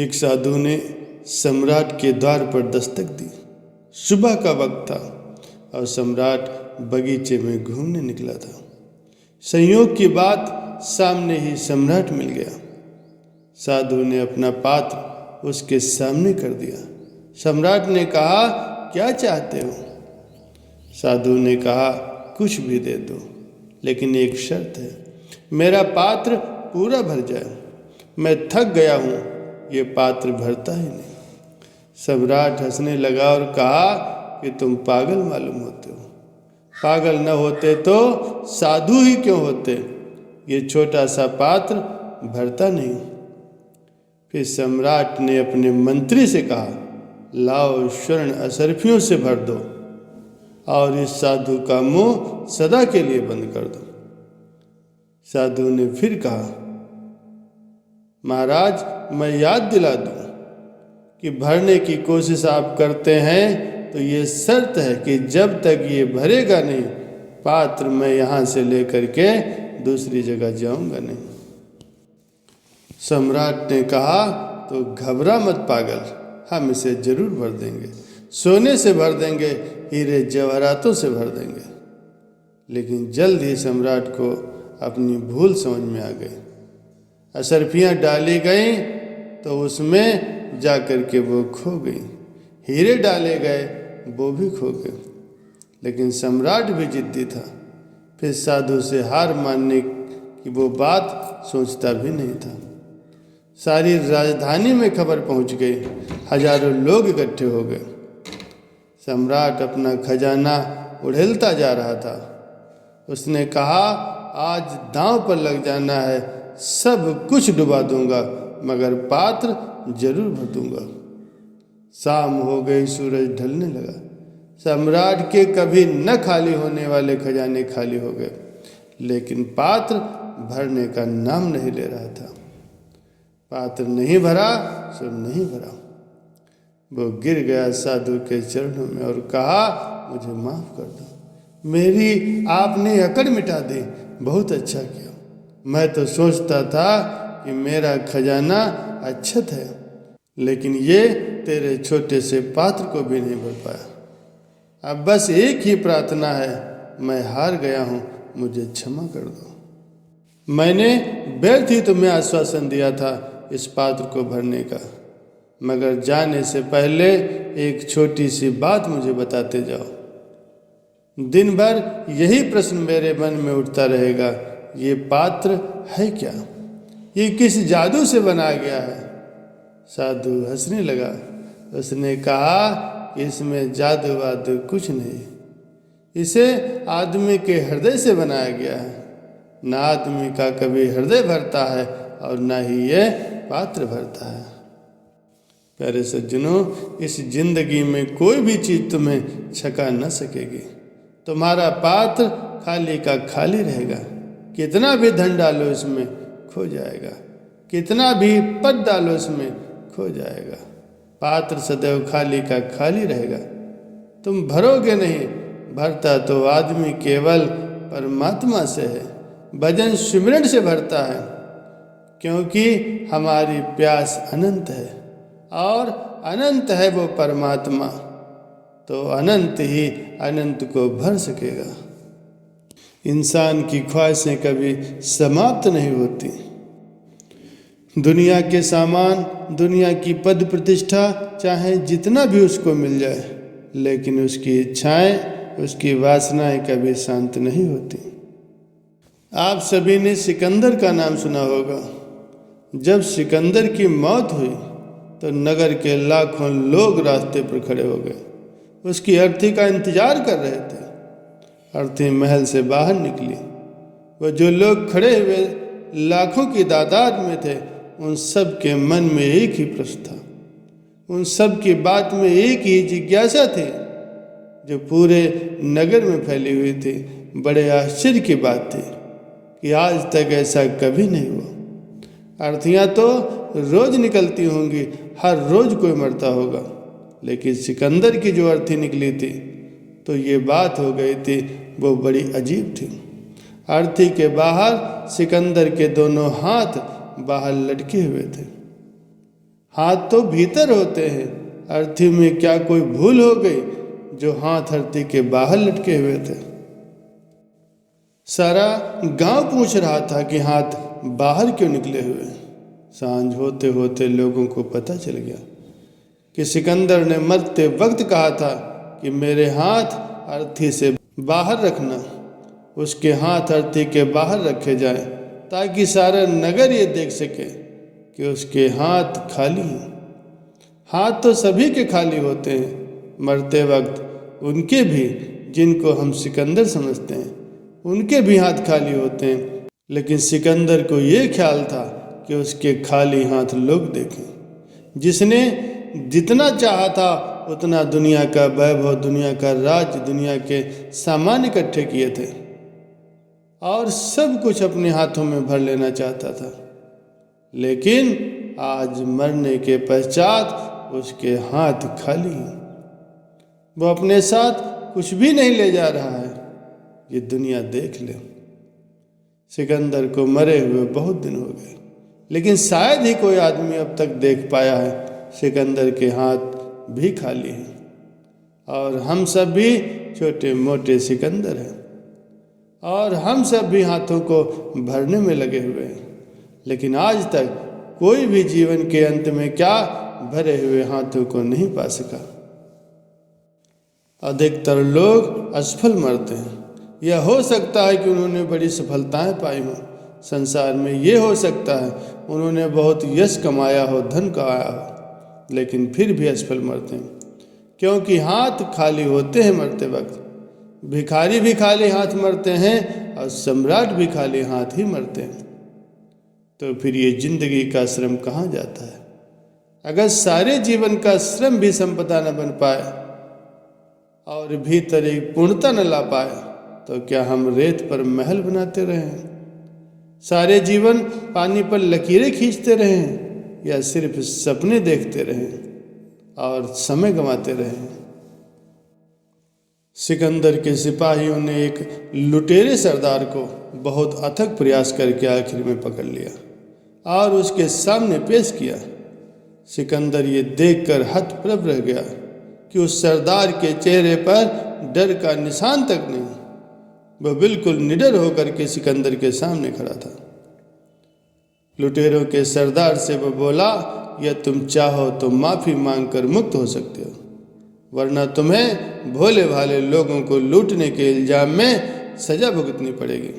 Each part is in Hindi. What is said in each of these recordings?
एक साधु ने सम्राट के द्वार पर दस्तक दी। सुबह का वक्त था और सम्राट बगीचे में घूमने निकला था। संयोग की बात, सामने ही सम्राट मिल गया। साधु ने अपना पात्र उसके सामने कर दिया। सम्राट ने कहा, क्या चाहते हो? साधु ने कहा, कुछ भी दे दो, लेकिन एक शर्त है, मेरा पात्र पूरा भर जाए। मैं थक गया हूँ, ये पात्र भरता ही नहीं। सम्राट हंसने लगा और कहा कि तुम पागल मालूम होते हो। पागल न होते तो साधु ही क्यों होते? ये छोटा सा पात्र भरता नहीं। फिर सम्राट ने अपने मंत्री से कहा, लाओ स्वर्ण असरफियों से भर दो और इस साधु का मुंह सदा के लिए बंद कर दो। साधु ने फिर कहा, महाराज, मैं याद दिला दूं कि भरने की कोशिश आप करते हैं तो ये शर्त है कि जब तक ये भरेगा नहीं, पात्र मैं यहाँ से लेकर के दूसरी जगह जाऊंगा नहीं। सम्राट ने कहा, तो घबरा मत पागल, हम इसे जरूर भर देंगे। सोने से भर देंगे, हीरे जवाहरातों से भर देंगे। लेकिन जल्द ही सम्राट को अपनी भूल समझ में आ गई। असरफियाँ डाली गईं तो उसमें जाकर के वो खो गई। हीरे डाले गए, वो भी खो गए। लेकिन सम्राट भी जिद्दी था। फिर साधु से हार मानने की वो बात सोचता भी नहीं था। सारी राजधानी में खबर पहुंच गई। हजारों लोग इकट्ठे हो गए। सम्राट अपना खजाना उड़ेलता जा रहा था। उसने कहा, आज दांव पर लग जाना है, सब कुछ डुबा दूंगा, मगर पात्र जरूर भर दूंगा। शाम हो गई, सूरज ढलने लगा। सम्राट के कभी न खाली होने वाले खजाने खाली हो गए, लेकिन पात्र भरने का नाम नहीं ले रहा था। पात्र नहीं भरा सो नहीं भरा। वो गिर गया साधु के चरणों में और कहा, मुझे माफ कर दो, मेरी आपने अकड़ मिटा दी। बहुत अच्छा किया। मैं तो सोचता था कि मेरा खजाना अच्छत है, लेकिन ये तेरे छोटे से पात्र को भी नहीं भर पाया। अब बस एक ही प्रार्थना है, मैं हार गया हूँ, मुझे क्षमा कर दो। मैंने व्यर्थ ही तुम्हें आश्वासन दिया था इस पात्र को भरने का, मगर जाने से पहले एक छोटी सी बात मुझे बताते जाओ। दिन भर यही प्रश्न मेरे मन में उठता रहेगा, ये पात्र है क्या? ये किस जादू से बनाया गया है? साधु हंसने लगा। उसने कहा, इसमें जादू वादू कुछ नहीं, इसे आदमी के हृदय से बनाया गया है। ना आदमी का कभी हृदय भरता है और ना ही ये पात्र भरता है। प्यारे सज्जनों, इस जिंदगी में कोई भी चीज़ तुम्हें छका न सकेगी। तुम्हारा पात्र खाली का खाली रहेगा। कितना भी धन डालो इसमें खो जाएगा, कितना भी पद डालो इसमें खो जाएगा। पात्र सदैव खाली का खाली रहेगा। तुम भरोगे नहीं, भरता तो आदमी केवल परमात्मा से है, भजन सिमरन से भरता है, क्योंकि हमारी प्यास अनंत है और अनंत है वो परमात्मा, तो अनंत ही अनंत को भर सकेगा। इंसान की ख्वाहिशें कभी समाप्त नहीं होती। दुनिया के सामान, दुनिया की पद प्रतिष्ठा, चाहे जितना भी उसको मिल जाए, लेकिन उसकी इच्छाएं, उसकी वासनाएं कभी शांत नहीं होती। आप सभी ने सिकंदर का नाम सुना होगा। जब सिकंदर की मौत हुई तो नगर के लाखों लोग रास्ते पर खड़े हो गए, उसकी अर्थी का इंतजार कर रहे थे। अर्थी महल से बाहर निकली। वो जो लोग खड़े हुए लाखों की तादाद में थे, उन सब के मन में एक ही प्रश्न था। उन सब की बात में एक ही जिज्ञासा थी, जो पूरे नगर में फैली हुई थी। बड़े आश्चर्य की बात थी कि आज तक ऐसा कभी नहीं हुआ। अर्थियाँ तो रोज निकलती होंगी, हर रोज कोई मरता होगा, लेकिन सिकंदर की जो अर्थी निकली थी तो ये बात हो गई थी, वो बड़ी अजीब थी। अर्थी के बाहर सिकंदर के दोनों हाथ बाहर लटके हुए थे। हाथ तो भीतर होते हैं, अर्थी में क्या कोई भूल हो गई जो हाथ अर्थी के बाहर लटके हुए थे। सारा गांव पूछ रहा था कि हाथ बाहर क्यों निकले हुए। सांझ होते होते लोगों को पता चल गया कि सिकंदर ने मरते वक्त कहा था कि मेरे हाथ अर्थी से बाहर रखना। उसके हाथ अर्थी के बाहर रखे जाएं ताकि सारा नगर ये देख सके कि उसके हाथ खाली हैं। हाथ तो सभी के खाली होते हैं, मरते वक्त उनके भी जिनको हम सिकंदर समझते हैं उनके भी हाथ खाली होते हैं। लेकिन सिकंदर को ये ख्याल था कि उसके खाली हाथ लोग देखें। जिसने जितना चाहा था उतना दुनिया का वैभव, दुनिया का राज्य, दुनिया के सामान इकट्ठे किए थे और सब कुछ अपने हाथों में भर लेना चाहता था। लेकिन आज मरने के पश्चात उसके हाथ खाली हैं। वो अपने साथ कुछ भी नहीं ले जा रहा है। ये दुनिया देख ले। सिकंदर को मरे हुए बहुत दिन हो गए, लेकिन शायद ही कोई आदमी अब तक देख पाया है सिकंदर के हाथ भी खाली हैं। और हम सब भी छोटे मोटे सिकंदर हैं और हम सब भी हाथों को भरने में लगे हुए हैं। लेकिन आज तक कोई भी जीवन के अंत में क्या भरे हुए हाथों को नहीं पा सका। अधिकतर लोग असफल मरते हैं। यह हो सकता है कि उन्होंने बड़ी सफलताएं पाई हों संसार में, ये हो सकता है उन्होंने बहुत यश कमाया हो, धन कमाया हो, लेकिन फिर भी असफल मरते हैं क्योंकि हाथ खाली होते हैं मरते वक्त। भिखारी भी खाली हाथ मरते हैं और सम्राट भी खाली हाथ ही मरते हैं। तो फिर ये जिंदगी का श्रम कहाँ जाता है? अगर सारे जीवन का श्रम भी संपदा न बन पाए और भीतर एक पूर्णता न ला पाए तो क्या हम रेत पर महल बनाते रहें? सारे जीवन पानी पर लकीरें खींचते रहें या सिर्फ सपने देखते रहें और समय गंवाते रहें? सिकंदर के सिपाहियों ने एक लुटेरे सरदार को बहुत अथक प्रयास करके आखिर में पकड़ लिया और उसके सामने पेश किया। सिकंदर ये देखकर हतप्रभ रह गया कि उस सरदार के चेहरे पर डर का निशान तक नहीं। वह बिल्कुल निडर होकर के सिकंदर के सामने खड़ा था। लुटेरों के सरदार से वह बोला, या तुम चाहो तो माफ़ी मांगकर मुक्त हो सकते हो, वरना तुम्हें भोले भाले लोगों को लूटने के इल्जाम में सजा भुगतनी पड़ेगी।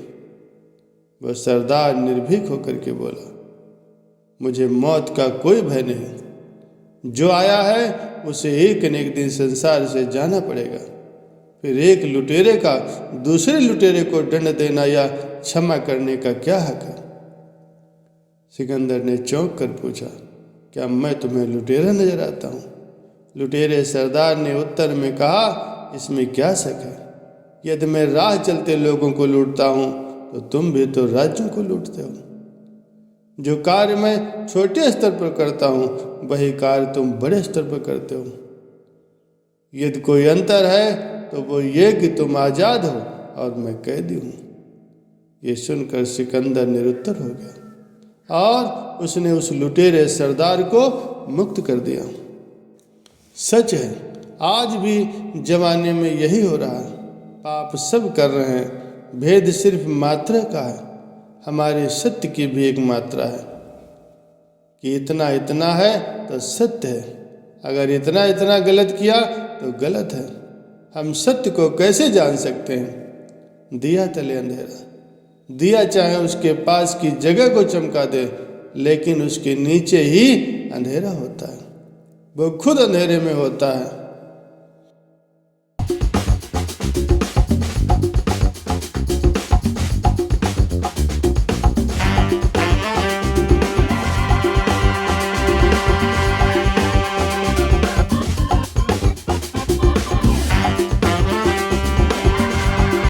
वह सरदार निर्भीक होकर के बोला, मुझे मौत का कोई भय नहीं। जो आया है उसे एक न एक दिन संसार से जाना पड़ेगा। फिर एक लुटेरे का दूसरे लुटेरे को दंड देना या क्षमा करने का क्या हक है? सिकंदर ने चौंक कर पूछा, क्या मैं तुम्हें लुटेरा नजर आता हूँ? लुटेरे सरदार ने उत्तर में कहा, इसमें क्या शक है? यदि मैं राह चलते लोगों को लूटता हूँ तो तुम भी तो राज्यों को लूटते हो। जो कार्य मैं छोटे स्तर पर करता हूँ वही कार्य तुम बड़े स्तर पर करते हो। यदि कोई अंतर है तो वो ये कि तुम आज़ाद हो और मैं कैदी हूँ। ये सुनकर सिकंदर निरुत्तर हो गया और उसने उस लुटेरे सरदार को मुक्त कर दिया। सच है, आज भी जमाने में यही हो रहा है। पाप सब कर रहे हैं, भेद सिर्फ मात्रा का है। हमारे सत्य की भी एक मात्रा है कि इतना इतना है तो सत्य है, अगर इतना इतना गलत किया तो गलत है। हम सत्य को कैसे जान सकते हैं? दिया तले अंधेरा। दिया चाहे उसके पास की जगह को चमका दे, लेकिन उसके नीचे ही अंधेरा होता है। वो खुद अंधेरे में होता है।